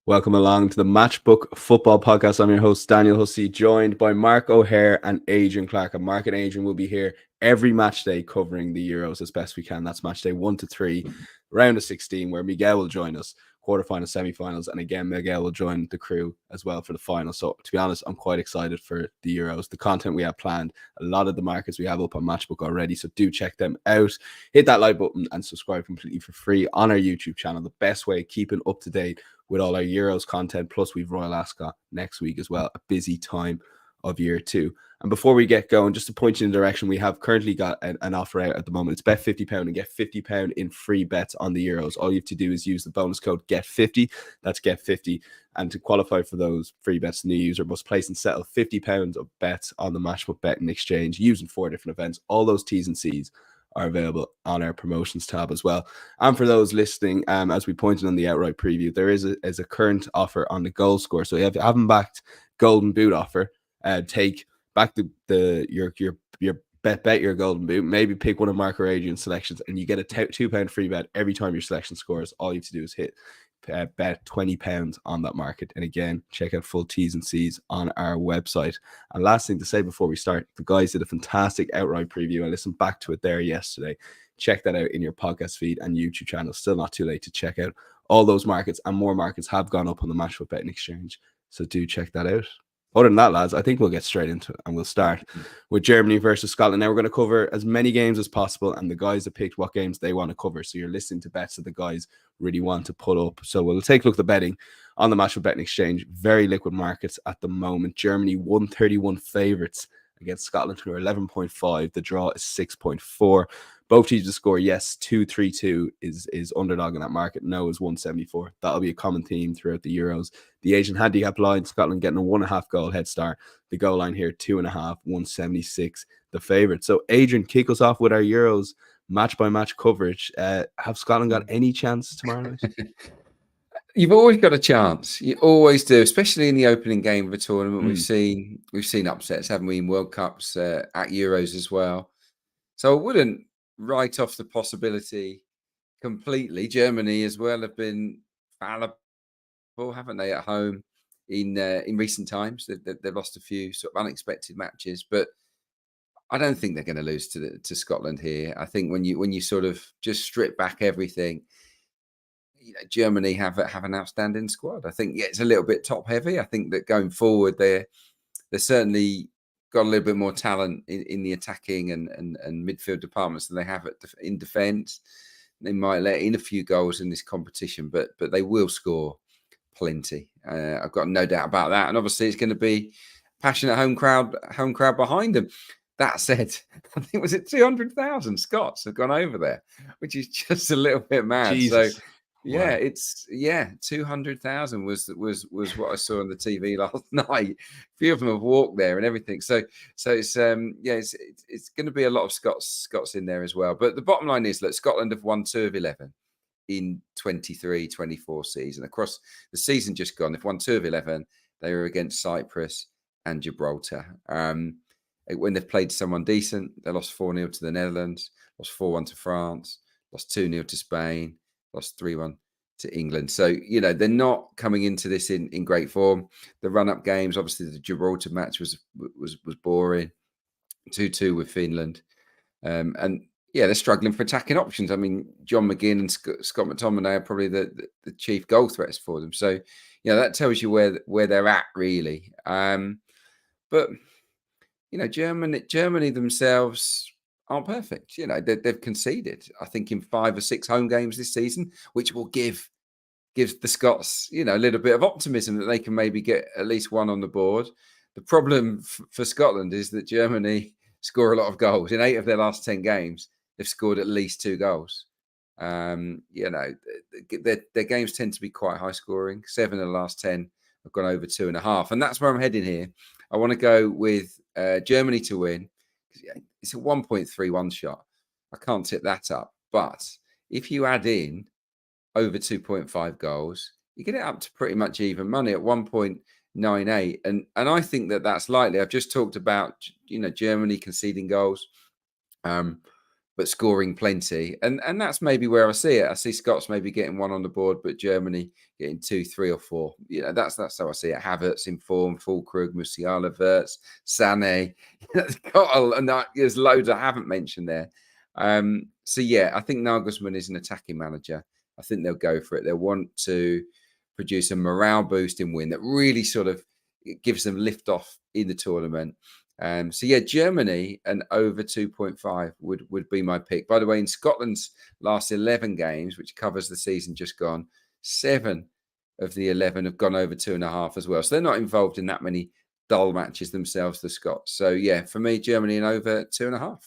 Welcome along to the Matchbook Football Podcast. I'm your host, Daniel Hussey, joined by Mark O'Haire and Adrian Clarke. And Mark and Adrian will be here every match day covering the Euros as best we can. That's match day 1 to 3, round of 16, where Miguel will join us, quarterfinals, semi-finals, and again, Miguel will join the crew as well for the final. So to be honest, I'm quite excited for the Euros. The content we have planned, a lot of the markets we have up on Matchbook already, so do check them out. Hit that like button and subscribe completely for free on our YouTube channel. The best way, keeping up to date with all our Euros content. Plus, we've Royal Ascot next week as well. A busy time of year two. And before we get going, just to point you in the direction, we have currently got an offer out at the moment. It's bet £50 and get £50 in free bets on the Euros. All you have to do is use the bonus code GET50. That's GET50. And to qualify for those free bets, the new user must place and settle £50 of bets on the Matchbook Betting Exchange using 4 different events. All those T's and C's are available on our promotions tab as well. And for those listening, as we pointed on the outright preview, there is a current offer on the goal score. So if you haven't backed Golden Boot offer, take back your bet your Golden Boot. Maybe pick one of Mark or Adrian's selections, and you get a £2 free bet every time your selection scores. All you have to do is hit bet £20 on that market. And again, check out full T's and C's on our website. And last thing to say before we start, the guys did a fantastic outright preview. I listened back to it there yesterday. Check that out in your podcast feed and YouTube channel. Still not too late to check out all those markets, and more markets have gone up on the Matchbook Betting Exchange, so do check that out. Other than that, lads, I think we'll get straight into it, and we'll start with Germany versus Scotland. Now, we're going to cover as many games as possible, and the guys have picked what games they want to cover. So you're listening to bets that the guys really want to put up. So we'll take a look at the betting on the Matchbook Betting Exchange. Very liquid markets at the moment. Germany 131 favourites against Scotland, who are 11.5. The draw is 6.4. Both teams to score, yes, 2-3-2 is underdog in that market. No is 174. That'll be a common theme throughout the Euros. The Asian handicap line, Scotland getting a 1.5 goal head start. The goal line here, 2.5, 176, the favourite. So, Adrian, kick us off with our Euros match-by-match coverage. Have Scotland got any chance tomorrow night? You've always got a chance. You always do, especially in the opening game of a tournament. We've seen upsets, haven't we, in World Cups, at Euros as well. So I wouldn't write off the possibility completely. Germany as well have been fallible, haven't they, at home in recent times? They've lost a few sort of unexpected matches, but I don't think they're going to lose to Scotland here. I think when you sort of just strip back everything, Germany have an outstanding squad. I think it's a little bit top heavy. I think that going forward, they're certainly got a little bit more talent in the attacking and midfield departments than they have in defence. They might let in a few goals in this competition, but they will score plenty. I've got no doubt about that. And obviously, it's going to be passionate home crowd behind them. That said, I think was it 200,000 Scots have gone over there, which is just a little bit mad. Jesus. So. Yeah, wow. 200,000 was what I saw on the TV last night. A few of them have walked there and everything. So it's it's going to be a lot of Scots in there as well. But the bottom line is, look, Scotland have won 2 of 11 in 23-24 season. Across the season just gone, they've won 2 of 11. They were against Cyprus and Gibraltar. When they've played someone decent, they lost 4-0 to the Netherlands, lost 4-1 to France, lost 2-0 to Spain, lost 3-1 to England. So, they're not coming into this in great form. The run-up games, obviously the Gibraltar match was boring. 2-2 with Finland. And they're struggling for attacking options. I mean, John McGinn and Scott McTominay are probably the chief goal threats for them. So, that tells you where they're at, really. But, Germany themselves aren't perfect. They've conceded, I think, in 5 or 6 home games this season, which will gives the Scots, a little bit of optimism that they can maybe get at least one on the board. The problem for Scotland is that Germany score a lot of goals. In 8 of their last 10 games, they've scored at least 2 goals. Their games tend to be quite high scoring. 7 of the last 10 have gone over 2.5. And that's where I'm heading here. I want to go with Germany to win. It's a 1.31 shot. I can't tip that up. But if you add in over 2.5 goals, you get it up to pretty much even money at 1.98. And I think that that's likely. I've just talked about, Germany conceding goals. But but scoring plenty. And that's maybe where I see it. I see Scots maybe getting one on the board, but Germany getting 2, 3 or 4. You know, that's how I see it. Havertz in form, Füllkrug, Musiala, Wirtz, Sané. There's loads I haven't mentioned there. So yeah, I think Nagelsmann is an attacking manager. I think they'll go for it. They'll want to produce a morale boosting win that really sort of gives them lift off in the tournament. So yeah, Germany and over 2.5 would be my pick. By the way, in Scotland's last 11 games, which covers the season just gone, 7 of the 11 have gone over 2.5 as well. So they're not involved in that many dull matches themselves, the Scots. So yeah, for me, Germany and over 2.5.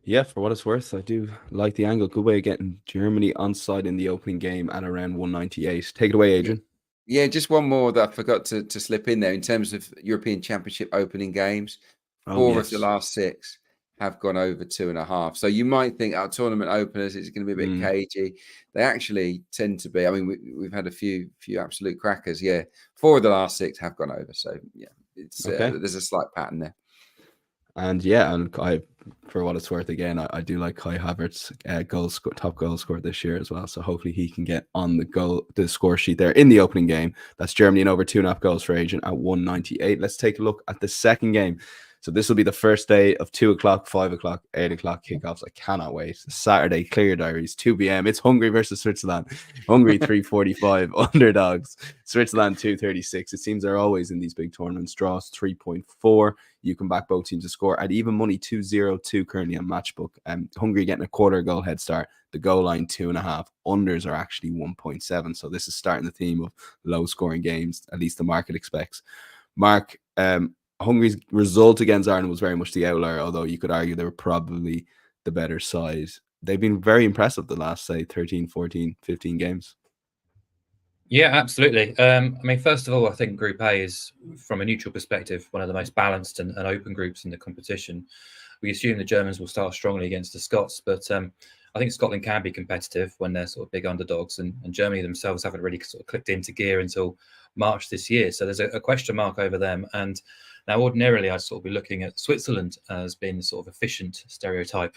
Yeah, for what it's worth, I do like the angle. Good way of getting Germany on side in the opening game at around 198. Take it away, Adrian. Yeah, just one more that I forgot to slip in there in terms of European Championship opening games. 4 of the last 6 have gone over 2.5. So you might think our tournament openers is going to be a bit cagey. They actually tend to be. I mean, we've had a few absolute crackers. Yeah, 4 of the last 6 have gone over. So yeah, it's there's a slight pattern there. And yeah, and for what it's worth, again, I do like Kai Havertz, top goal scorer this year as well. So hopefully he can get on the score sheet there in the opening game. That's Germany and over 2.5 goals for Adrian at 198. Let's take a look at the second game. So this will be the first day of 2 o'clock, 5 o'clock, 8 o'clock kickoffs. I cannot wait. Saturday, clear your diaries, 2 p.m. It's Hungary versus Switzerland. Hungary 3:45 underdogs. Switzerland 2:36. It seems they're always in these big tournaments. Draws 3.4. You can back both teams to score at even money 2.02 currently on Matchbook. Hungary getting a quarter goal head start. The goal line 2.5. Unders are actually 1.7. So this is starting the theme of low scoring games. At least the market expects. Mark, Hungary's result against Ireland was very much the outlier, although you could argue they were probably the better side. They've been very impressive the last, say, 13, 14, 15 games. Yeah, absolutely. I mean, first of all, I think Group A is, from a neutral perspective, one of the most balanced and open groups in the competition. We assume the Germans will start strongly against the Scots, but I think Scotland can be competitive when they're sort of big underdogs, and Germany themselves haven't really sort of clicked into gear until March this year. So there's a question mark over them. And now, ordinarily, I'd sort of be looking at Switzerland as being the sort of efficient stereotype,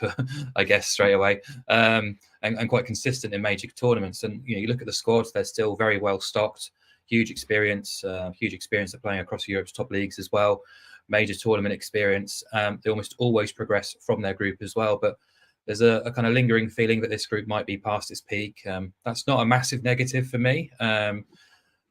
I guess, straight away, and quite consistent in major tournaments. And you look at the squads; they're still very well stocked, huge experience of playing across Europe's top leagues as well, major tournament experience. They almost always progress from their group as well, but there's a kind of lingering feeling that this group might be past its peak. That's not a massive negative for me.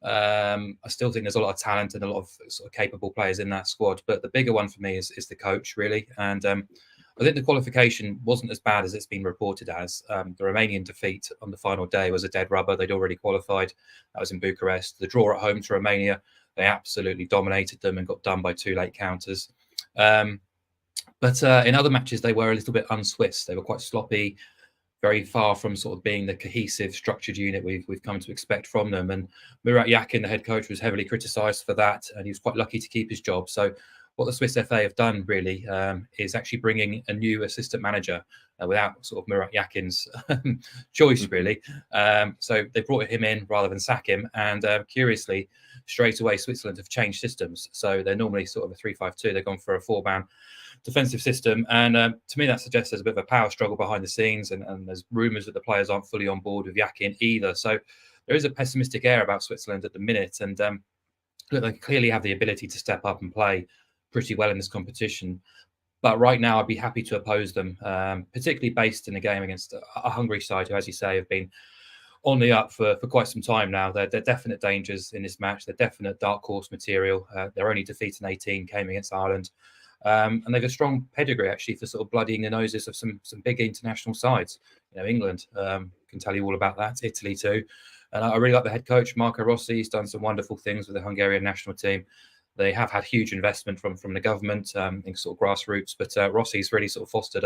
I still think there's a lot of talent and a lot of sort of capable players in that squad, but the bigger one for me is the coach, really. And I think the qualification wasn't as bad as it's been reported as. The Romanian defeat on the final day was a dead rubber. They'd already qualified. That was in Bucharest. The draw at home to Romania, they absolutely dominated them and got done by 2 late counters. But in other matches, they were a little bit un-Swiss. They were quite sloppy, very far from sort of being the cohesive, structured unit we've come to expect from them. And Murat Yakin, the head coach, was heavily criticised for that, and he was quite lucky to keep his job. So what the Swiss FA have done really is actually bringing a new assistant manager without sort of Murat Yakin's choice, really. So they brought him in rather than sack him. And curiously, straight away, Switzerland have changed systems. So they're normally sort of a 3-5-2. They've gone for a 4-man defensive system. And to me, that suggests there's a bit of a power struggle behind the scenes. And there's rumours that the players aren't fully on board with Yakin either. So there is a pessimistic air about Switzerland at the minute. And look, they clearly have the ability to step up and play pretty well in this competition. But right now, I'd be happy to oppose them, particularly based in a game against a Hungary side who, as you say, have been on the up for quite some time now. They're definite dangers in this match. They're definite dark horse material. Their only defeat in 18 came against Ireland. And they've a strong pedigree, actually, for sort of bloodying the noses of some big international sides. England can tell you all about that, Italy too. And I really like the head coach, Marco Rossi. He's done some wonderful things with the Hungarian national team. They have had huge investment from the government in sort of grassroots, but Rossi's really sort of fostered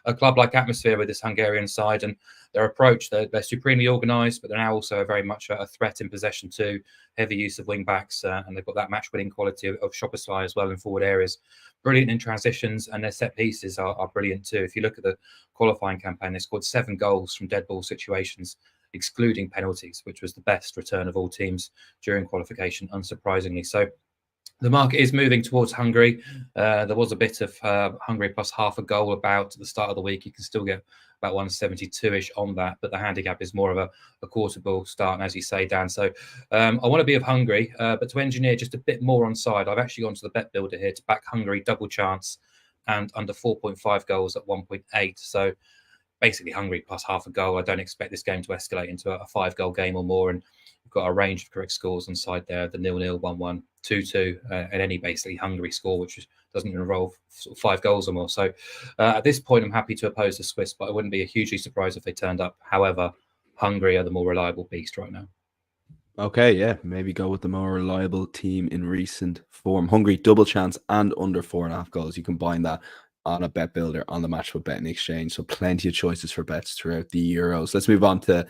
a club-like atmosphere with this Hungarian side, and their approach, they're supremely organised, but they're now also very much a threat in possession too, heavy use of wing-backs, and they've got that match-winning quality of Szoboszlai as well in forward areas. Brilliant in transitions, and their set pieces are brilliant too. If you look at the qualifying campaign, they scored 7 goals from dead ball situations, excluding penalties, which was the best return of all teams during qualification, unsurprisingly. So The market is moving towards Hungary. There was a bit of Hungary plus half a goal about at the start of the week. You can still get about 172-ish on that, but the handicap is more of a quarter-ball start, and as you say, Dan. So I want to be of Hungary, but to engineer just a bit more on side, I've actually gone to the bet builder here to back Hungary double chance and under 4.5 goals at 1.8. So basically Hungary plus half a goal. I don't expect this game to escalate into a 5-goal game or more, and we've got a range of correct scores on side there: the 0-0, 1-1, 2-2, and any basically Hungary score which doesn't involve sort of 5 goals or more. So at this point, I'm happy to oppose the Swiss, but I wouldn't be hugely surprised if they turned up. However, Hungary are the more reliable beast right now. Okay, yeah, maybe go with the more reliable team in recent form. Hungary double chance and under 4.5 goals. You combine that on a bet builder on the match with betting exchange. So plenty of choices for bets throughout the Euros. Let's move on to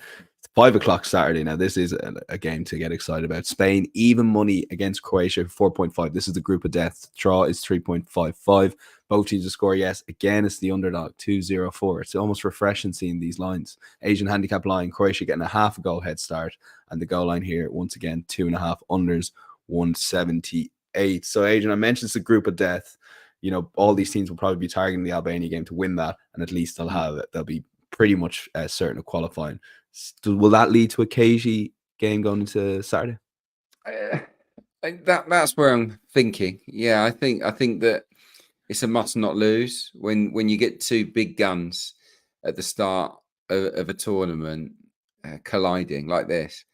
5 o'clock Saturday. Now, this is a game to get excited about. Spain, even money against Croatia, 4.5. This is the group of death. Draw is 3.55. Both teams to score, yes. Again, it's the underdog, 2-0-4. It's almost refreshing seeing these lines. Asian handicap line, Croatia getting a half a goal head start. And the goal line here, once again, 2.5 unders, 178. So, Adrian, I mentioned it's a group of death. You know, all these teams will probably be targeting the Albania game to win that, and at least they'll be pretty much certain of qualifying. Will that lead to a cagey game going into Saturday? That's where I'm thinking. Yeah, I think that it's a must not lose when you get two big guns at the start of a tournament colliding like this.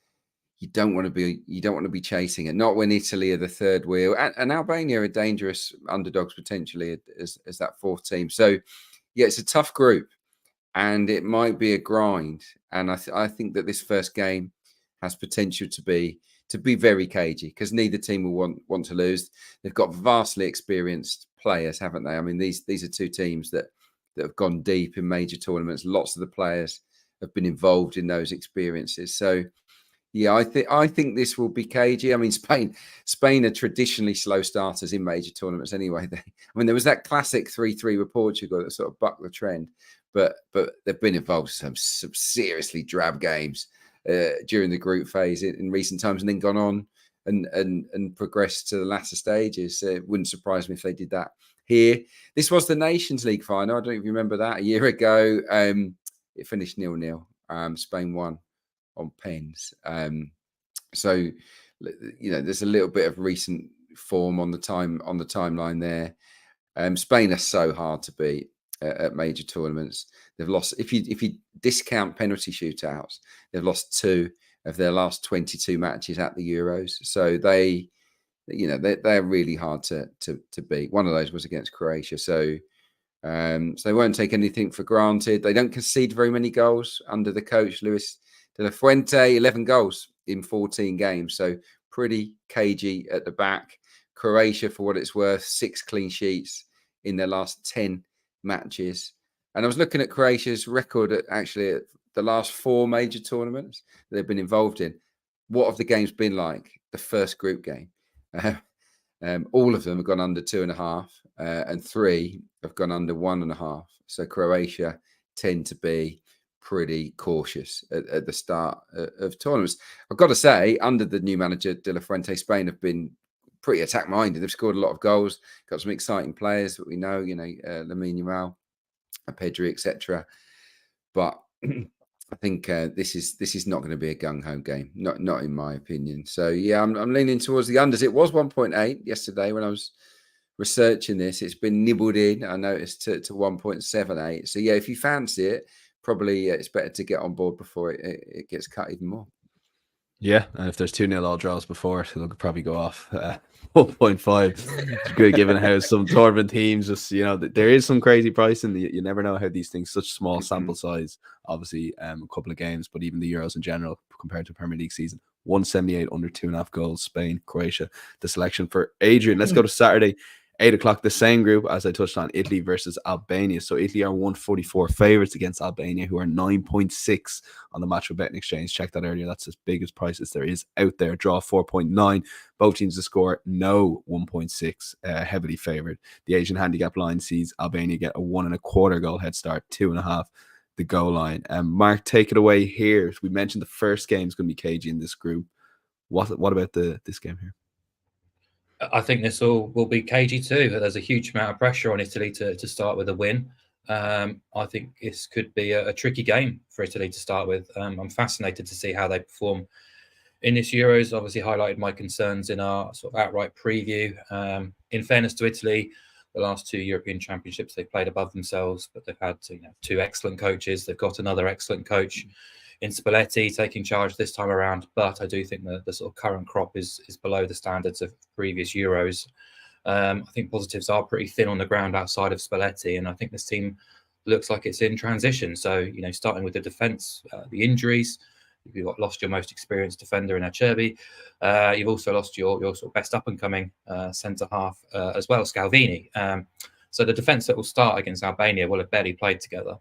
You don't want to be chasing it. Not when Italy are the third wheel, and Albania are dangerous underdogs potentially as that fourth team. So, yeah, it's a tough group, and it might be a grind. And I think that this first game has potential to be very cagey because neither team will want to lose. They've got vastly experienced players, haven't they? I mean, these are two teams that have gone deep in major tournaments. Lots of the players have been involved in those experiences. So, yeah, I think this will be cagey. I mean, Spain are traditionally slow starters in major tournaments anyway. There was that classic 3-3 with Portugal that sort of bucked the trend, but they've been involved in some seriously drab games during the group phase in recent times, and then gone on and progressed to the latter stages. It wouldn't surprise me if they did that here. This was the Nations League final. I don't know if you remember that a year ago. It finished 0-0. Spain won on pens. So, you know, there's a little bit of recent form on the timeline there. Spain are so hard to beat at major tournaments. They've lost, if you discount penalty shootouts, they've lost 2 of their last 22 matches at the Euros. So they're really hard to beat. One of those was against Croatia. So they won't take anything for granted. They don't concede very many goals under the coach Luis De La Fuente, 11 goals in 14 games. So pretty cagey at the back. Croatia, for what it's worth, 6 clean sheets in their last 10 matches. And I was looking at Croatia's record at the last 4 major tournaments they've been involved in. What have the games been like? The first group game. All of them have gone under 2.5, and 3 have gone under 1.5. So Croatia tend to be pretty cautious at the start of tournaments. I've got to say, under the new manager De La Fuente, Spain have been pretty attack-minded. They've scored a lot of goals, got some exciting players that we know, Lamine Yamal, Pedri, etc. But I think this is not going to be a gung-ho game, not in my opinion. So yeah, I'm leaning towards the unders. It was 1.8 yesterday when I was researching this. It's been nibbled in, I noticed, to 1.78. So yeah, if you fancy it, probably it's better to get on board before it gets cut even more. Yeah, and if there's 2-0 all draws before, it'll probably go off 1.5. It's good given how some tournament teams just, there is some crazy pricing. You never know how these things, such small sample size, obviously a couple of games, but even the Euros in general compared to Premier League season. 178 under 2.5 goals, Spain, Croatia, the selection for Adrian. Let's go to Saturday. 8 o'clock, the same group as I touched on, Italy versus Albania. So Italy are 144 favourites against Albania, who are 9.6 on the match with betting exchange. Check that earlier. That's as big as prices there is out there. Draw 4.9. Both teams to score no 1.6. Heavily favoured. The Asian handicap line sees Albania get a 1.25 goal head start, 2.5 the goal line. Mark, take it away here. We mentioned the first game is going to be cagey in this group. What about this game here? I think this will be cagey too. There's a huge amount of pressure on Italy to start with a win. I think this could be a tricky game for Italy to start with. I'm fascinated to see how they perform in this Euros. Obviously highlighted my concerns in our sort of outright preview. In fairness to Italy, the last 2 European Championships they played above themselves, but they've had 2 excellent coaches. They've got another excellent coach in Spalletti taking charge this time around, but I do think the sort of current crop is below the standards of previous Euros. I think positives are pretty thin on the ground outside of Spalletti, and I think this team looks like it's in transition. So, starting with the defence, the injuries, you've lost your most experienced defender in Acerbi. You've also lost your sort of best up-and-coming centre half as well, Scalvini. So the defence that will start against Albania will have barely played together.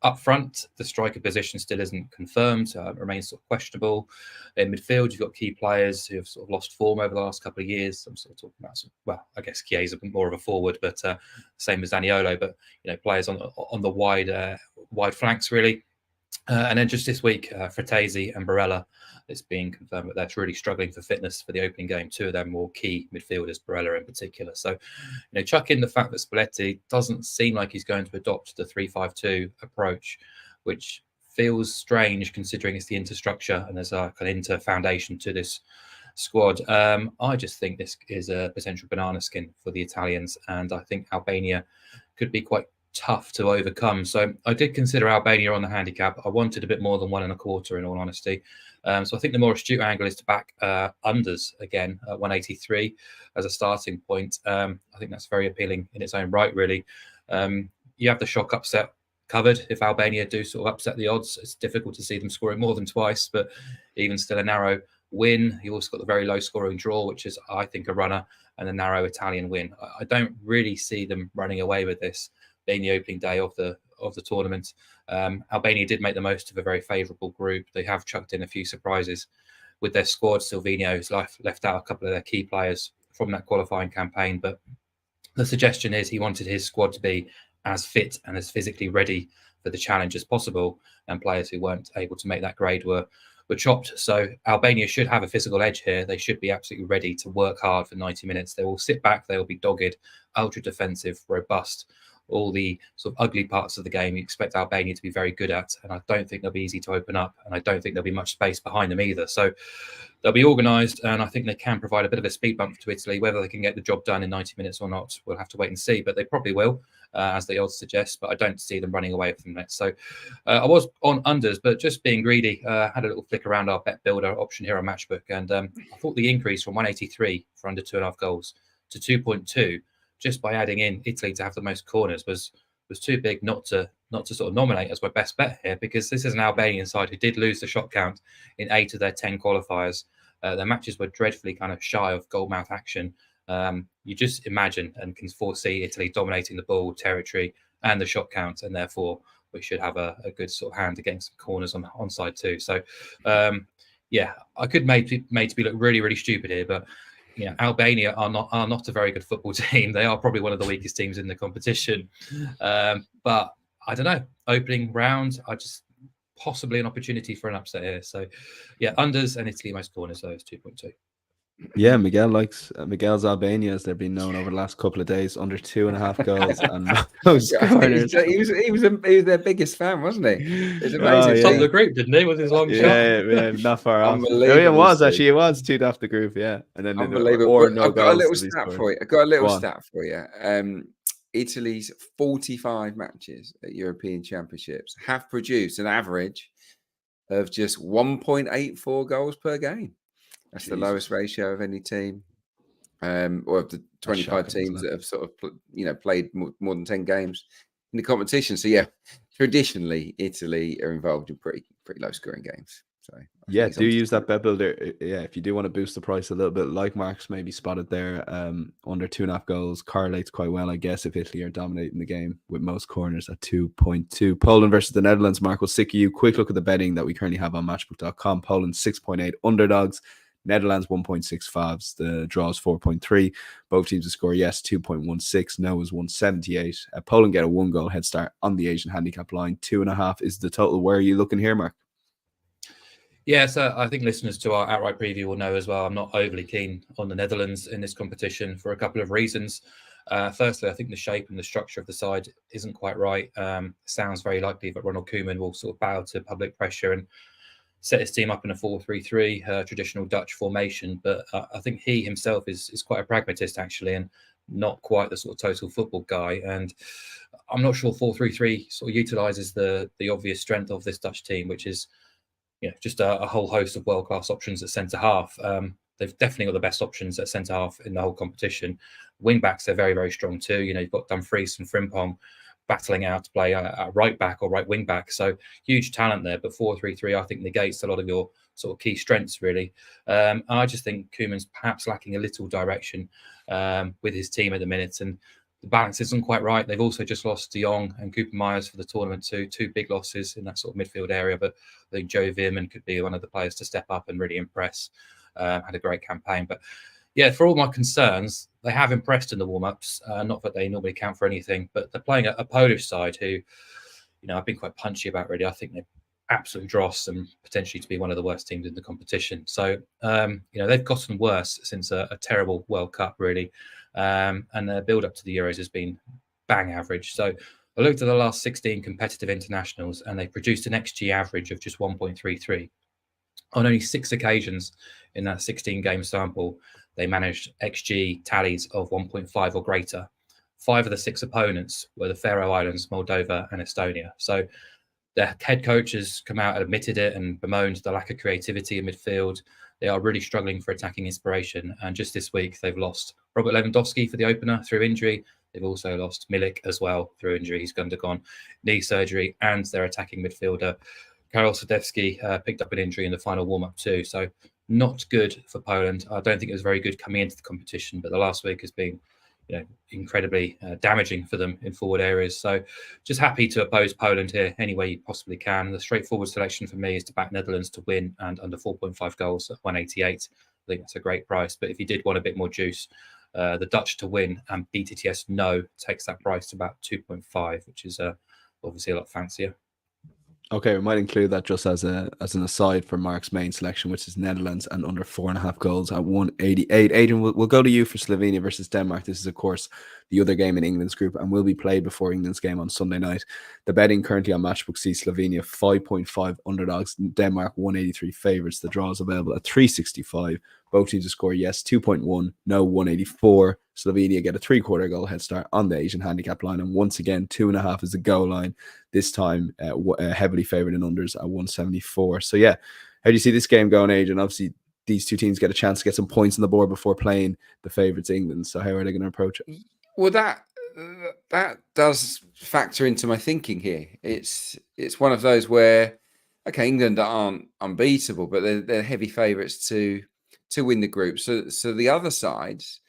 Up front, the striker position still isn't confirmed, remains sort of questionable. In midfield, you've got key players who have sort of lost form over the last couple of years. I'm sort of talking about, I guess Chiesa more of a forward, but same as Zaniolo, but players on the wide flanks really. And then just this week, Fratesi and Barella, it's being confirmed that they're really struggling for fitness for the opening game. 2 of them more key midfielders, Barella in particular. So, chuck in the fact that Spalletti doesn't seem like he's going to adopt the 3-5-2 approach, which feels strange considering it's the interstructure and there's a kind of inter foundation to this squad. I just think this is a potential banana skin for the Italians, and I think Albania could be quite tough to overcome. So I did consider Albania on the handicap. I wanted a bit more than 1.25 in all honesty. So I think the more astute angle is to back unders again at 183 as a starting point. I think that's very appealing in its own right, really. You have the shock upset covered. If Albania do sort of upset the odds, it's difficult to see them scoring more than twice, but even still a narrow win. You also got the very low scoring draw, which is, I think, a runner, and a narrow Italian win. I don't really see them running away with this, being the opening day of the tournament. Albania did make the most of a very favourable group. They have chucked in a few surprises with their squad. Silvino's left out a couple of their key players from that qualifying campaign, but the suggestion is he wanted his squad to be as fit and as physically ready for the challenge as possible, and players who weren't able to make that grade were chopped. So Albania should have a physical edge here. They should be absolutely ready to work hard for 90 minutes. They will sit back, they will be dogged, ultra defensive, robust. All the sort of ugly parts of the game you expect Albania to be very good at, and I don't think they'll be easy to open up, and I don't think there'll be much space behind them either. So they'll be organised, and I think they can provide a bit of a speed bump to Italy. Whether they can get the job done in 90 minutes or not, we'll have to wait and see, but they probably will, as the odds suggest, but I don't see them running away from that. So I was on unders, but just being greedy, had a little flick around our bet builder option here on Matchbook, and I thought the increase from 183 for under 2.5 goals to 2.2, just by adding in Italy to have the most corners, was too big not to sort of nominate as my best bet here, because this is an Albanian side who did lose the shot count in 8 of their 10 qualifiers. Their matches were dreadfully kind of shy of goalmouth action. You just imagine and can foresee Italy dominating the ball, territory, and the shot count, and therefore we should have a good sort of hand against some corners on side too. So I could make to be look really, really stupid here, but Albania are not a very good football team. They are probably one of the weakest teams in the competition. But I don't know. Opening round, I just possibly an opportunity for an upset here. So unders and Italy most corners, so it's 2.2. Yeah, Miguel likes Miguel's Albania, as they've been known over the last couple of days, under 2.5 goals and most corners. He was their biggest fan, wasn't he? It's amazing. Top of the group, didn't he, with his long shot? Yeah, not far off. It was actually. It was 2 off the group, yeah. And then unbelievable. I've got a little stat for you. Stat for you. Italy's 45 matches at European Championships have produced an average of just 1.84 goals per game. That's the lowest ratio of any team, or of the 25 teams that have sort of played more than 10 games in the competition. So traditionally Italy are involved in pretty low scoring games. So do use that bet builder. If you do want to boost the price a little bit, like Mark's maybe spotted there, under 2.5 goals correlates quite well, I guess, if Italy are dominating the game with most corners at 2.2. Poland versus the Netherlands. Mark, will stick you. Quick look at the betting that we currently have on Matchbook.com. Poland 6.8 underdogs. Netherlands 1.65s. The draw is 4.3. Both teams to score yes 2.16. No is 178. Poland get a 1-goal head start on the Asian handicap line. 2.5 is the total. Where are you looking here, Mark? Yeah, so I think listeners to our outright preview will know as well, I'm not overly keen on the Netherlands in this competition for a couple of reasons. Firstly, I think the shape and the structure of the side isn't quite right. Sounds very likely that Ronald Koeman will sort of bow to public pressure and set his team up in a 4-3-3, traditional Dutch formation. But I think he himself is quite a pragmatist, actually, and not quite the sort of total football guy. And I'm not sure 4-3-3 sort of utilises the obvious strength of this Dutch team, which is just a whole host of world-class options at centre half. They've definitely got the best options at centre half in the whole competition. Wing backs, they're very, very strong too. You've got Dumfries and Frimpong battling out to play a right back or right wing back. So huge talent there. But 4-3-3, I think, negates a lot of your sort of key strengths, really. I just think Koeman's perhaps lacking a little direction with his team at the minute. And the balance isn't quite right. They've also just lost De Jong and Cooper Myers for the tournament too. Two big losses in that sort of midfield area. But I think Joe Veerman could be one of the players to step up and really impress. Had a great campaign. But yeah, for all my concerns, they have impressed in the warm-ups. Not that they normally count for anything, but they're playing a Polish side who, I've been quite punchy about, really. I think they're absolute dross and potentially to be one of the worst teams in the competition. So, they've gotten worse since a terrible World Cup, really. And their build-up to the Euros has been bang average. So I looked at the last 16 competitive internationals, and they produced an XG average of just 1.33. On only 6 occasions in that 16-game sample, they managed XG tallies of 1.5 or greater. 5 of the 6 opponents were the Faroe Islands, Moldova, and Estonia. So their head coach has come out and admitted it and bemoaned the lack of creativity in midfield. They are really struggling for attacking inspiration. And just this week, they've lost Robert Lewandowski for the opener through injury. They've also lost Milik as well through injury. He's undergone knee surgery, and their attacking midfielder Karol Sadewski picked up an injury in the final warm-up too. So not good for Poland. I don't think it was very good coming into the competition, but the last week has been incredibly damaging for them in forward areas. So just happy to oppose Poland here any way you possibly can. The straightforward selection for me is to back Netherlands to win and under 4.5 goals at 188. I think that's a great price. But if you did want a bit more juice, the Dutch to win and BTTS no takes that price to about 2.5, which is obviously a lot fancier. Okay, we might include that just as an aside for Mark's main selection, which is Netherlands and under 4.5 goals at 188. Adrian, we'll go to you for Slovenia versus Denmark. This is, of course, the other game in England's group and will be played before England's game on Sunday night. The betting currently on Matchbook sees Slovenia 5.5 underdogs, Denmark 183 favourites. The draw is available at 365. Both teams to score yes 2.1, no 184. Slovenia get a 3/4 goal head start on the Asian handicap line, and once again 2.5 is the goal line. This time heavily favoured in unders at 174. So yeah, how do you see this game going, Adrian? Obviously, these two teams get a chance to get some points on the board before playing the favourites England. So how are they going to approach it? Well, that does factor into my thinking here. It's one of those where, okay, England aren't unbeatable, but they're heavy favourites to win the group. So the other sides,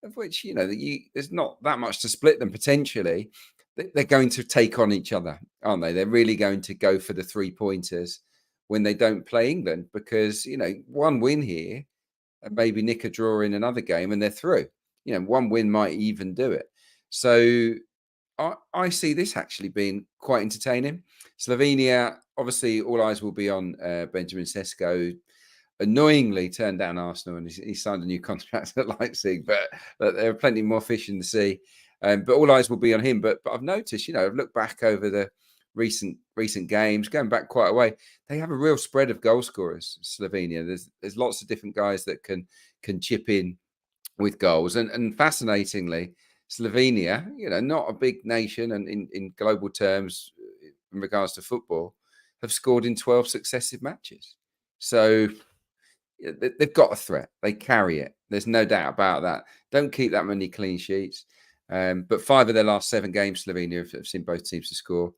of which there's not that much to split them potentially, they're going to take on each other, aren't they? They're really going to go for the 3-pointers when they don't play England, because one win here and maybe nick a draw in another game and they're through. One win might even do it. So I see this actually being quite entertaining. Slovenia, obviously, all eyes will be on Benjamin Sesko. Annoyingly turned down Arsenal, and he signed a new contract at Leipzig, but there are plenty more fish in the sea. But all eyes will be on him. But I've noticed, I've looked back over the recent games, going back quite a way. They have a real spread of goal scorers, Slovenia. There's lots of different guys that can chip in with goals. And fascinatingly, Slovenia, not a big nation, and in global terms, in regards to football, have scored in 12 successive matches. So they've got a threat. They carry it. There's no doubt about that. Don't keep that many clean sheets. But 5 of their last 7 games, Slovenia have seen both teams to score.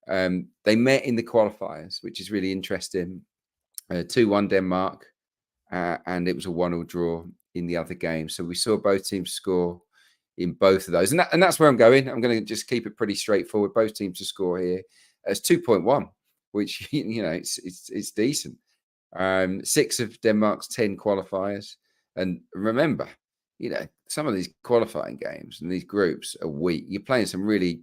They met in the qualifiers, which is really interesting. 2-1 Denmark, and it was a 1-1 draw in the other game. So we saw both teams score in both of those. And that's where I'm going. I'm going to just keep it pretty straightforward. Both teams to score here. It's 2.1, which, it's decent. 6 of Denmark's 10 qualifiers. And remember, some of these qualifying games and these groups are weak. You're playing some really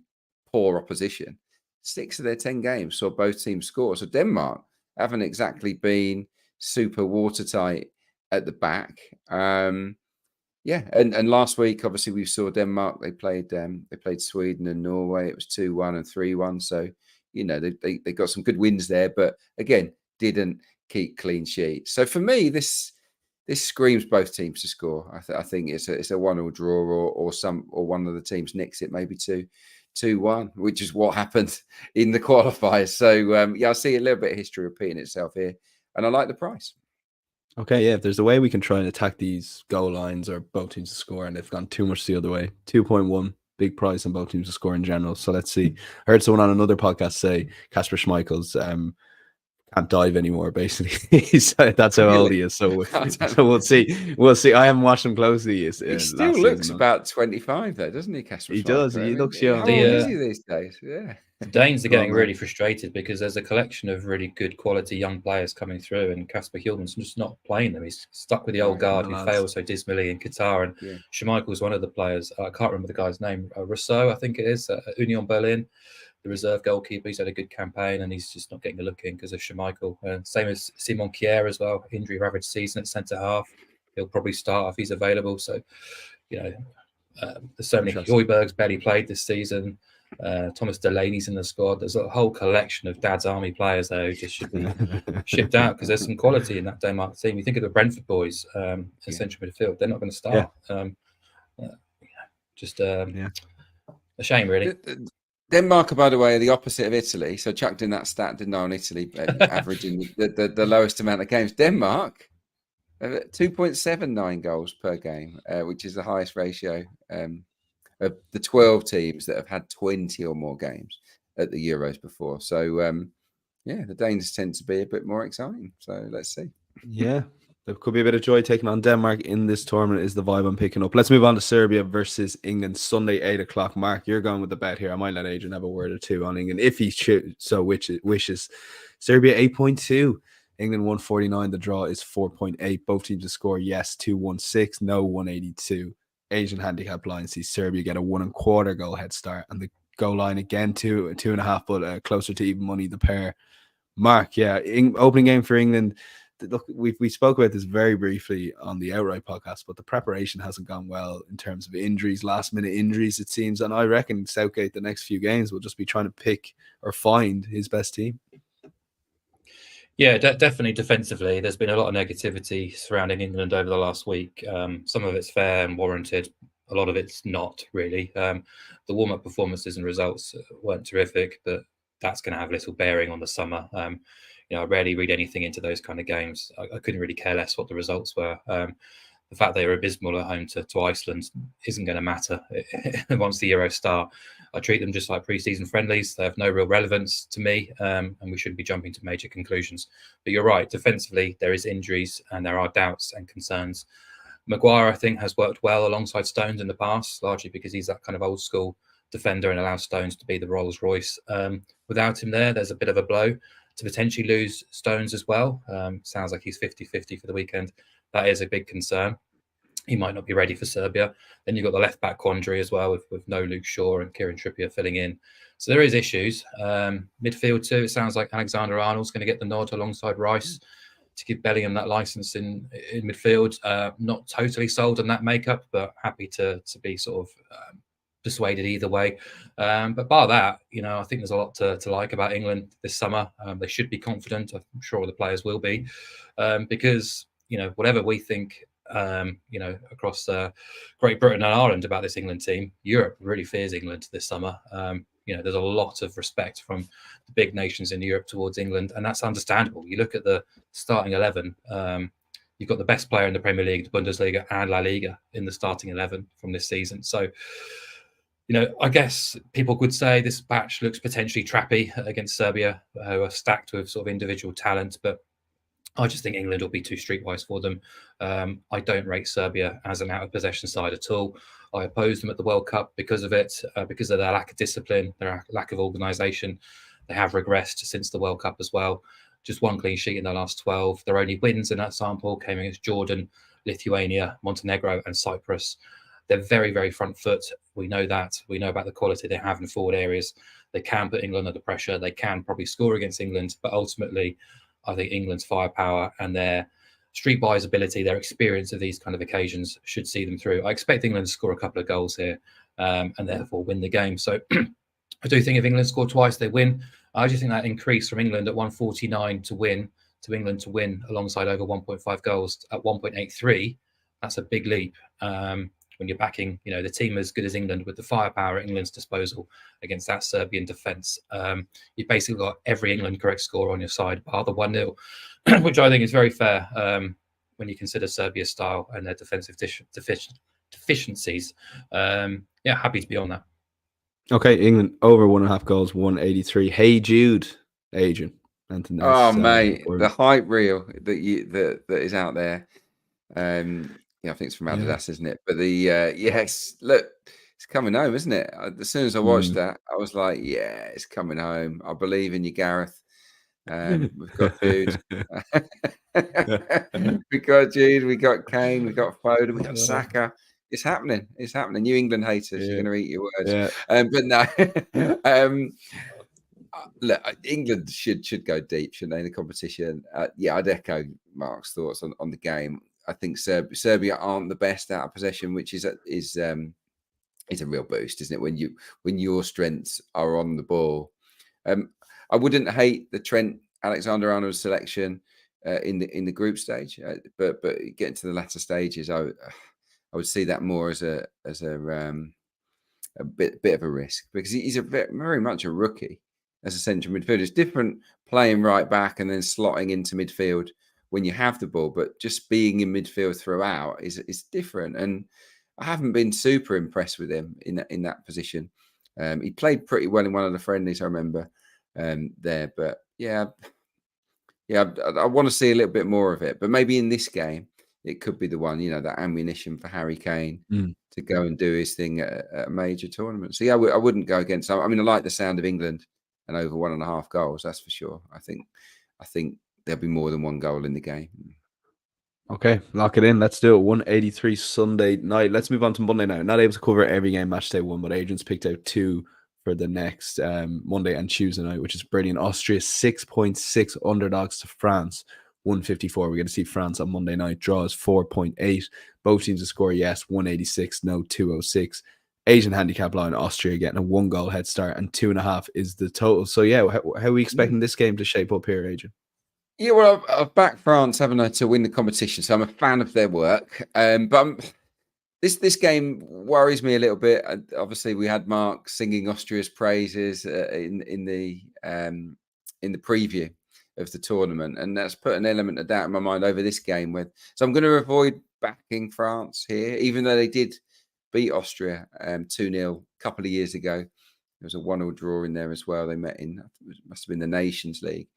poor opposition. 6 of their 10 games saw both teams score. So Denmark haven't exactly been super watertight at the back. Yeah, and last week obviously we saw Denmark. They played Sweden and Norway. It was 2-1 and 3-1. So they got some good wins there, but again didn't keep clean sheets. So for me, this screams both teams to score. I think it's a 1-1 draw or one of the teams nicks it, maybe 2-1, which is what happened in the qualifiers. So I see a little bit of history repeating itself here, and I like the price. Okay, yeah, if there's a way we can try and attack these goal lines or both teams to score, and they've gone too much the other way, 2.1, big price on both teams to score in general. So let's see. I heard someone on another podcast say Kasper Schmeichel's can't dive anymore, basically. That's how old he is. So we'll see. We'll see. I haven't watched him closely. He still looks about 25, though, doesn't he, Kasper Schmeichel? He does. He looks young. How old is he these days? Yeah. The Danes are getting really frustrated because there's a collection of really good quality young players coming through, and Kasper Hjulmand's just not playing them. He's stuck with the old guard who failed so dismally in Qatar. And Schmeichel was one of the players. I can't remember the guy's name. Rousseau, I think it is, Union Berlin. The reserve goalkeeper. He's had a good campaign, and he's just not getting a look in because of Schmeichel. Same as Simon Kjær as well. Injury ravaged season at centre half. He'll probably start if he's available. So, there's so many. Højbjerg's barely played this season. Thomas Delaney's in the squad. There's a whole collection of Dad's Army players there who just should be shipped out because there's some quality in that Denmark team. You think of the Brentford boys in central midfield; they're not going to start. A shame, really. Denmark, by the way, are the opposite of Italy. So chucked in that stat, didn't I, on Italy, averaging the lowest amount of games. Denmark, 2.79 goals per game, which is the highest ratio of the 12 teams that have had 20 or more games at the Euros before. So, the Danes tend to be a bit more exciting. So let's see. Yeah. There could be a bit of joy taking on Denmark in this tournament is the vibe I'm picking up. Let's move on to Serbia versus England, Sunday, 8 o'clock. Mark, you're going with the bet here. I might let Adrian have a word or two on England if he wishes. Serbia, 8.2. England, 149. The draw is 4.8. Both teams to score, yes, 216. No, 182. Asian handicap line sees Serbia get a 1.25 goal head start. And the goal line again, 2.5, but closer to even money, the pair. Mark, opening game for England. Look, we spoke about this very briefly on the Outright podcast, but the preparation hasn't gone well in terms of injuries, last minute injuries, it seems. And I reckon Southgate, the next few games, will just be trying to pick or find his best team. Yeah, definitely defensively. There's been a lot of negativity surrounding England over the last week. Some of it's fair and warranted. A lot of it's not really. The warm-up performances and results weren't terrific, but that's going to have little bearing on the summer. I rarely read anything into those kind of games. I couldn't really care less what the results were. The fact they were abysmal at home to Iceland isn't going to matter once the Euros start. I treat them just like pre-season friendlies. They have no real relevance to me, and we shouldn't be jumping to major conclusions. But you're right, defensively, there is injuries and there are doubts and concerns. Maguire, I think, has worked well alongside Stones in the past, largely because he's that kind of old school defender and allows Stones to be the Rolls Royce. Without him there's a bit of a blow. To potentially lose Stones as well. Sounds like he's 50-50 for the weekend. That is a big concern. He might not be ready for Serbia. Then you've got the left-back quandary as well with no Luke Shaw and Kieran Trippier filling in. So there is issues. Midfield too, it sounds like Alexander-Arnold's going to get the nod alongside Rice to give Bellingham that licence in midfield. Not totally sold on that makeup, but happy to be sort of persuaded either way. But bar that, I think there's a lot to like about England this summer. They should be confident. I'm sure the players will be, because whatever we think, across Great Britain and Ireland about this England team, Europe really fears England this summer. There's a lot of respect from the big nations in Europe towards England, and that's understandable. You look at the starting 11. You've got the best player in the Premier League, the Bundesliga, and La Liga in the starting 11 from this season. So, I guess people could say this batch looks potentially trappy against Serbia, who are stacked with sort of individual talent, but I just think England will be too streetwise for them. I don't rate Serbia as an out-of-possession side at all. I oppose them at the World Cup because of it, because of their lack of discipline, their lack of organisation. They have regressed since the World Cup as well. Just one clean sheet in their last 12. Their only wins in that sample came against Jordan, Lithuania, Montenegro and Cyprus. They're very, very front foot. We know that. We know about the quality they have in forward areas. They can put England under pressure. They can probably score against England, but ultimately, I think England's firepower and their streetwise ability, their experience of these kind of occasions should see them through. I expect England to score a couple of goals here and therefore win the game. So I do think if England score twice, they win. I just think that increase from England at 149 to win to England to win alongside over 1.5 goals at 1.83, that's a big leap. When you're backing, the team as good as England with the firepower at England's disposal against that Serbian defence, you've basically got every England correct score on your side, bar the 1-0, which I think is very fair when you consider Serbia's style and their defensive deficiencies. Happy to be on that. Okay, England over 1.5 goals, 183. Hey Jude, Adrian. Mate, the hype reel that is out there. I think it's from Adidas, isn't it? But yes, look, it's coming home, isn't it? As soon as I watched that, I was like, yeah, it's coming home. I believe in you, Gareth. We've got Jude. We got Jude. We got Kane. We got Foden. We got Saka. It's happening. It's happening. New England haters, you're going to eat your words. But no. Look, England should go deep, shouldn't they, in the competition? I'd echo Mark's thoughts on the game. I think Serbia aren't the best out of possession, which is a real boost, isn't it? When your strengths are on the ball. I wouldn't hate the Trent Alexander-Arnold selection in the group stage, but getting to the latter stages, I would see that more as a bit of a risk, because he's very much a rookie as a central midfielder. It's different playing right back and then slotting into midfield when you have the ball, but just being in midfield throughout is different. And I haven't been super impressed with him in that position. He played pretty well in one of the friendlies, I remember there, but I want to see a little bit more of it. But maybe in this game, it could be the one, that ammunition for Harry Kane to go and do his thing at a major tournament. So I wouldn't go against. I mean, I like the sound of England and over 1.5 goals. That's for sure. I think there'll be more than one goal in the game. Okay, lock it in. Let's do it. 183 Sunday night. Let's move on to Monday night. Not able to cover every game Matchday 1, but Adrian's picked out 2 for the next Monday and Tuesday night, which is brilliant. Austria 6.6 underdogs to France, 154. We're going to see France on Monday night. Draws 4.8. Both teams to score, yes, 186, no, 206. Asian handicap line, Austria getting a 1-goal head start, and 2.5 is the total. So, how are we expecting this game to shape up here, Adrian? Yeah, well, I've backed France, haven't I, to win the competition, so I'm a fan of their work. But this game worries me a little bit. Obviously, we had Mark singing Austria's praises in the preview of the tournament, and that's put an element of doubt in my mind over this game. So I'm going to avoid backing France here, even though they did beat Austria 2-0 a couple of years ago. There was a 1-1 draw in there as well. They met it must have been the Nations League.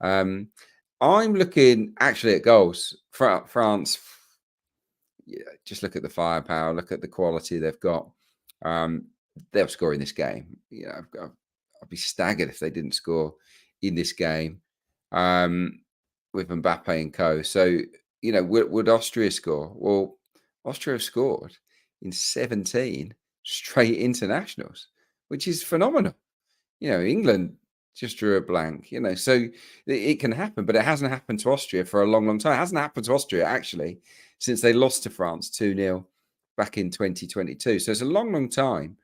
I'm looking actually at goals. France, just look at the firepower, look at the quality they've got. They'll score in this game. I'd be staggered if they didn't score in this game with Mbappe and co. So, would Austria score? Well, Austria have scored in 17 straight internationals, which is phenomenal. England just drew a blank, so it can happen, but it hasn't happened to Austria for a long, long time. It hasn't happened to Austria, actually, since they lost to France 2-0 back in 2022. So it's a long, long time.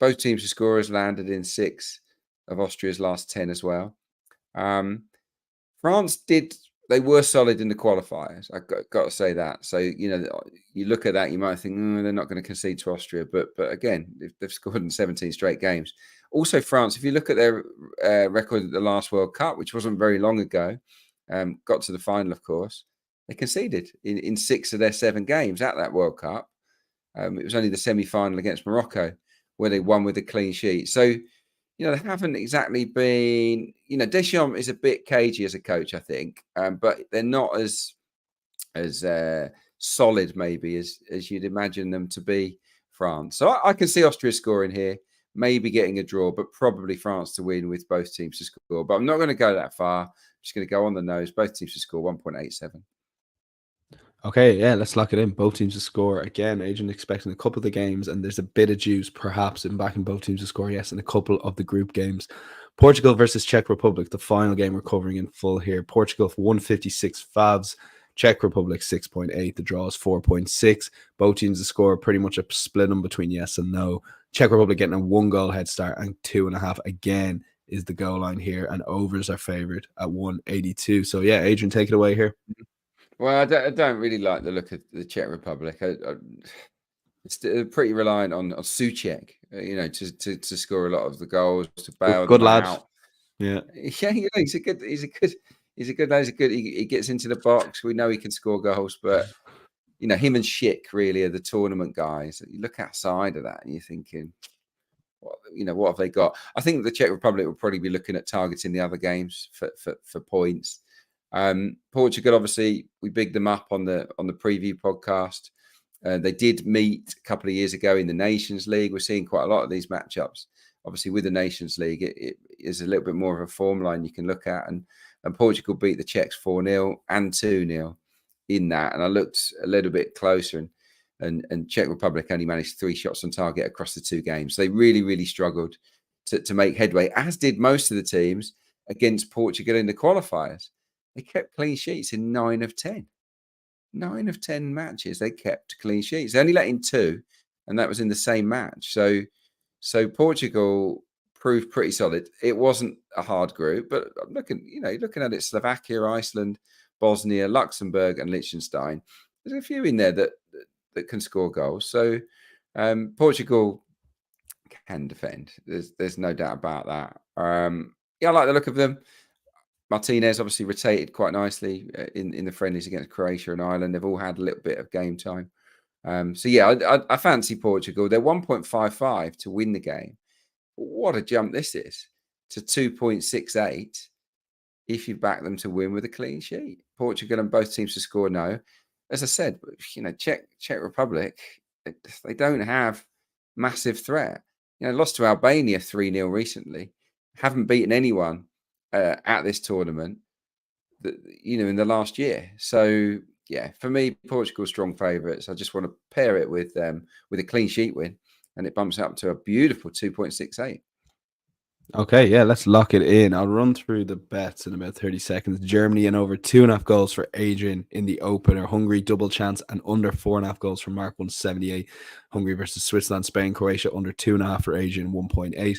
Both teams' scorers landed in 6 of Austria's last 10 as well. France they were solid in the qualifiers. I've got to say that. So, you look at that, you might think, they're not going to concede to Austria. But again, they've scored in 17 straight games. Also, France, if you look at their record at the last World Cup, which wasn't very long ago, got to the final, of course, they conceded in 6 of their 7 games at that World Cup. It was only the semi-final against Morocco where they won with a clean sheet. So, they haven't exactly been, Deschamps is a bit cagey as a coach, I think, but they're not as solid maybe as you'd imagine them to be, France. So I can see Austria scoring here, maybe getting a draw, but probably France to win with both teams to score. But I'm not going to go that far. I'm just going to go on the nose. Both teams to score 1.87. Okay, yeah, let's lock it in. Both teams to score. Again, Adrian expecting a couple of the games, and there's a bit of juice perhaps in backing both teams to score, yes, in a couple of the group games. Portugal versus Czech Republic, the final game we're covering in full here. Portugal 156 favs, Czech Republic 6.8. The draw is 4.6. Both teams to score pretty much a split them between yes and no. Czech Republic getting a 1-goal head start, and 2.5 again is the goal line here, and overs are favored at 182. So yeah, Adrian, take it away here. Well, I don't really like the look of the Czech Republic. It's pretty reliant on Souček, to score a lot of the goals, to bail Good them lad. out. Yeah, he's a good lad. He gets into the box. We know he can score goals, but him and Schick really are the tournament guys. You look outside of that and you're thinking, what have they got? I think the Czech Republic will probably be looking at targeting the other games for points. Portugal, obviously, we bigged them up on the preview podcast. They did meet a couple of years ago in the Nations League. We're seeing quite a lot of these matchups. Obviously, with the Nations League, it is a little bit more of a form line you can look at. And Portugal beat the Czechs 4-0 and 2-0 in that. And I looked a little bit closer, and Czech Republic only managed 3 shots on target across the 2 games. They really, really struggled to make headway, as did most of the teams against Portugal in the qualifiers. They kept clean sheets in 9 of 10. 9 of 10 matches, they kept clean sheets. They only let in 2, and that was in the same match. So Portugal proved pretty solid. It wasn't a hard group, but looking at it, Slovakia, Iceland, Bosnia, Luxembourg, and Liechtenstein. There's a few in there that can score goals. So Portugal can defend. There's no doubt about that. I like the look of them. Martinez obviously rotated quite nicely in the friendlies against Croatia and Ireland. They've all had a little bit of game time. I fancy Portugal. They're 1.55 to win the game. What a jump this is to 2.68 if you back them to win with a clean sheet. Portugal and both teams to score no. As I said, Czech Republic, they don't have massive threat. Lost to Albania 3-0 recently. Haven't beaten anyone at this tournament, in the last year. So yeah, for me, Portugal strong favourites. I just want to pair it with a clean sheet win, and it bumps up to a beautiful 2.68. Okay, yeah, let's lock it in. I'll run through the bets in about 30 seconds. Germany and over 2.5 goals for Adrian in the opener. Hungary double chance and under 4.5 goals for Mark, 178. Hungary versus Switzerland, Spain, Croatia under 2.5 for Adrian, 1.8.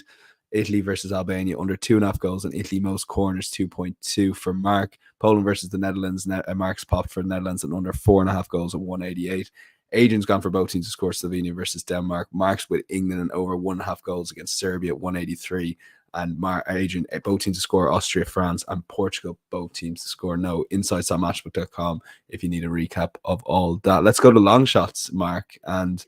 Italy versus Albania under 2.5 goals, and Italy most corners, 2.2 for Mark. Poland versus the Netherlands, Mark's popped for the Netherlands and under 4.5 goals at 188. Adrian's gone for both teams to score Slovenia versus Denmark. Mark's with England and over 1.5 goals against Serbia at 183. And Adrian, both teams to score Austria, France, and Portugal, both teams to score no. Insights.matchbook.com if you need a recap of all that. Let's go to long shots, Mark. And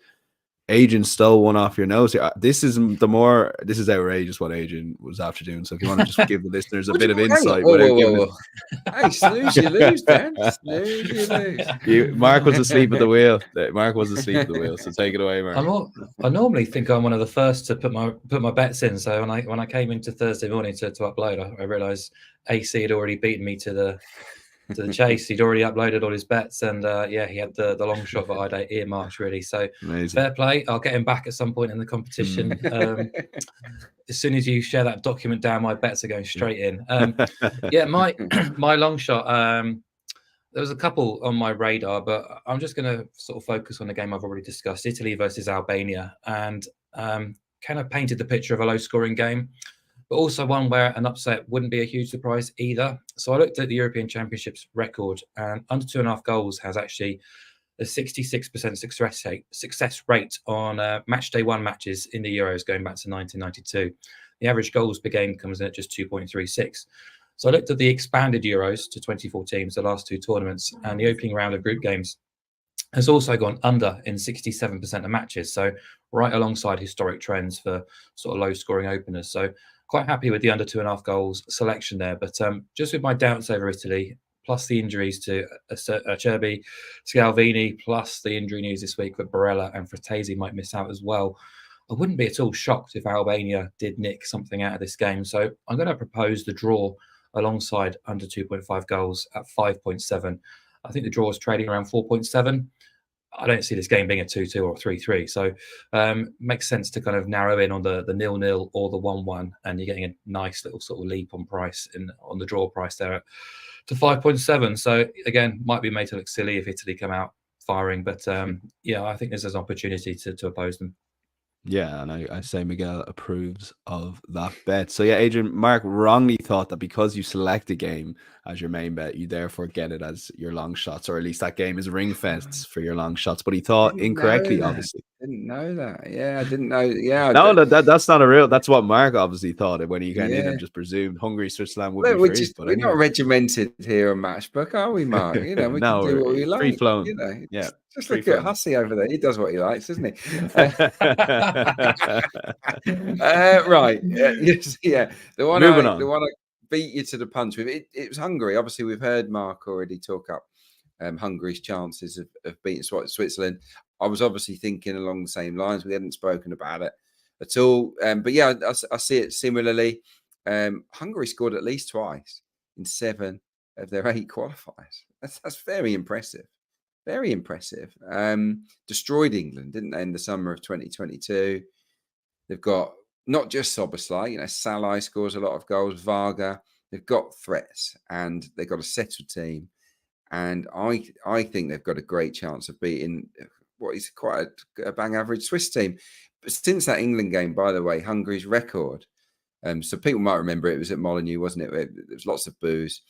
Adrian stole one off your nose here. This is outrageous what Adrian was after doing. So if you want to just give the listeners a bit of insight. Hey, snooze, you lose, Dan. Snooze, you lose. Mark was asleep at the wheel. So take it away, Mark. I normally think I'm one of the first to put my bets in. So when I came into Thursday morning to upload, I realised AC had already beaten me to the chase. He'd already uploaded all his bets, and he had the long shot that I'd earmarked really. So amazing. Fair play. I'll get him back at some point in the competition. As soon as you share that document down, my bets are going straight in. My long shot. There was a couple on my radar, but I'm just going to sort of focus on the game I've already discussed: Italy versus Albania, and kind of painted the picture of a low-scoring game, but also one where an upset wouldn't be a huge surprise either. So I looked at the European Championships record, and under 2.5 goals has actually a 66% success rate on Matchday 1 matches in the Euros going back to 1992. The average goals per game comes in at just 2.36. So I looked at the expanded Euros to 24 teams, the last 2 tournaments, and the opening round of group games has also gone under in 67% of matches. So right alongside historic trends for sort of low-scoring openers. So quite happy with the under 2.5 goals selection there. But just with my doubts over Italy, plus the injuries to Acerbi, Scalvini, plus the injury news this week that Barella and Fratesi might miss out as well, I wouldn't be at all shocked if Albania did nick something out of this game. So I'm going to propose the draw alongside under 2.5 goals at 5.7. I think the draw is trading around 4.7. I don't see this game being a 2-2 or a 3-3. So makes sense to kind of narrow in on the 0-0 or the 1-1, and you're getting a nice little sort of leap on price on the draw price there to 5.7. So again, might be made to look silly if Italy come out firing, but yeah, I think there's an opportunity to oppose them. Yeah, and I say Miguel approves of that bet. So yeah, Adrian, Mark wrongly thought that because you select a game as your main bet, you therefore get it as your long shots, or at least that game is ring fenced for your long shots. But he thought incorrectly, obviously. Didn't know that. Yeah, I didn't know. Yeah, no, that's not a real. That's what Mark obviously thought when he went in and just presumed Hungary, Switzerland would be free. We're not regimented here on Matchbook, are we, Mark? You know, we can do what we like. Free flown. You know, yeah. Just look at Hussey over there. He does what he likes, doesn't he? Right. Yeah. The one I beat you to the punch with, it was Hungary. Obviously, we've heard Mark already talk up Hungary's chances of beating Switzerland. I was obviously thinking along the same lines. We hadn't spoken about it at all. But yeah, I see it similarly. Hungary scored at least twice in 7 of their 8 qualifiers. That's very impressive. Very impressive. Destroyed England, didn't they, in the summer of 2022? They've got not just Soboslai, you know, Salai scores a lot of goals, Varga. They've got threats and they've got a settled team. And I think they've got a great chance of beating what is quite a bang average Swiss team. But since that England game, by the way, Hungary's record, so people might remember it was at Molineux, wasn't it? There was lots of boos.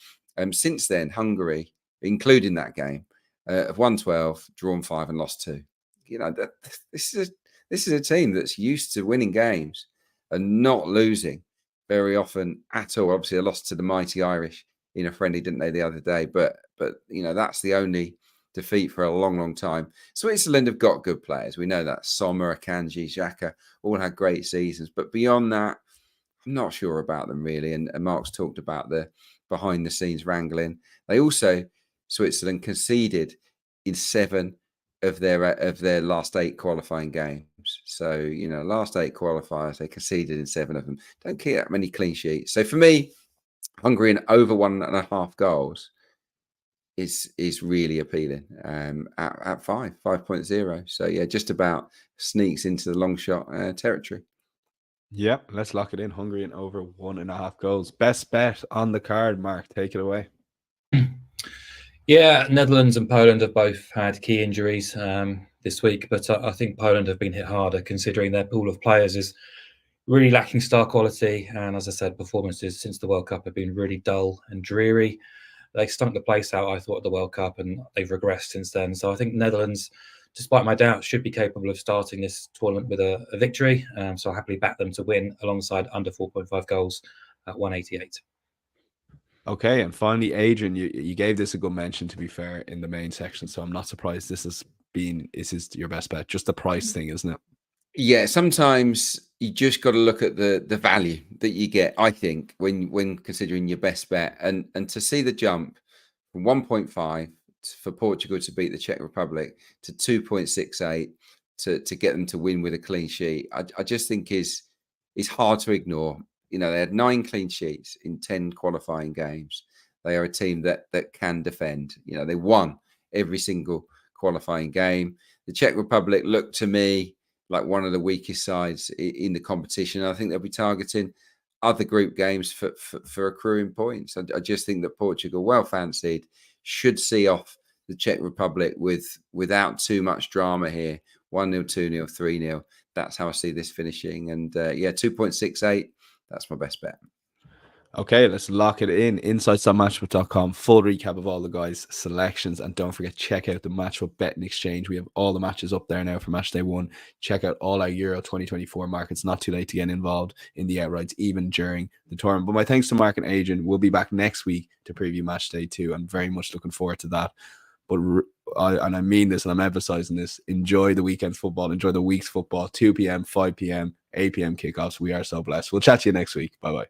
Since then, Hungary, including that game, have won 12, drawn 5, and lost 2. You know, this is a team that's used to winning games and not losing very often at all. Obviously, they lost to the mighty Irish in a friendly, didn't they, the other day? But you know, that's the only defeat for a long, long time. Switzerland have got good players. We know that. Sommer, Akanji, Xhaka all had great seasons. But beyond that, I'm not sure about them really. And Mark's talked about the behind-the-scenes wrangling. They also, Switzerland, conceded in 7 of their last 8 qualifying games. So, you know, last 8 qualifiers, they conceded in 7 of them. Don't keep that many clean sheets. So for me, Hungary in over 1.5 goals is really appealing at 5.0. So yeah, just about sneaks into the long shot territory. Yeah, let's lock it in. Hungary in over 1.5 goals. Best bet on the card, Mark. Take it away. Yeah, Netherlands and Poland have both had key injuries this week, but I think Poland have been hit harder considering their pool of players is really lacking star quality. And as I said, performances since the World Cup have been really dull and dreary. They stunk the place out, I thought, at the World Cup, and they've regressed since then. So I think Netherlands, despite my doubts, should be capable of starting this tournament with a victory. So I'll happily back them to win alongside under 4.5 goals at 188. Okay, and finally, Adrian, you gave this a good mention, to be fair, in the main section. So I'm not surprised this is your best bet. Just the price thing, isn't it? Yeah, sometimes you just got to look at the value that you get, I think, when considering your best bet. And to see the jump from 1.5 for Portugal to beat the Czech Republic to 2.68 to get them to win with a clean sheet, I just think is hard to ignore. You know, they had 9 clean sheets in 10 qualifying games. They are a team that can defend. You know, they won every single qualifying game. The Czech Republic looked to me like one of the weakest sides in the competition. I think they'll be targeting other group games for accruing points. I just think that Portugal, well fancied, should see off the Czech Republic without too much drama here. 1-0, 2-0, 3-0. That's how I see this finishing. And yeah, 2.68. That's my best bet. Okay, let's lock it in. Insights.matchbook.com. Full recap of all the guys' selections. And don't forget, check out the Matchbook Betting Exchange. We have all the matches up there now for Matchday 1. Check out all our Euro 2024 markets. Not too late to get involved in the outrights, even during the tournament. But my thanks to Mark and Adrian. We'll be back next week to preview Matchday 2. I'm very much looking forward to that. But I mean this, and I'm emphasizing this, enjoy the weekend's football. Enjoy the week's football. 2 p.m., 5 p.m., 8 p.m. kickoffs. We are so blessed. We'll chat to you next week. Bye-bye.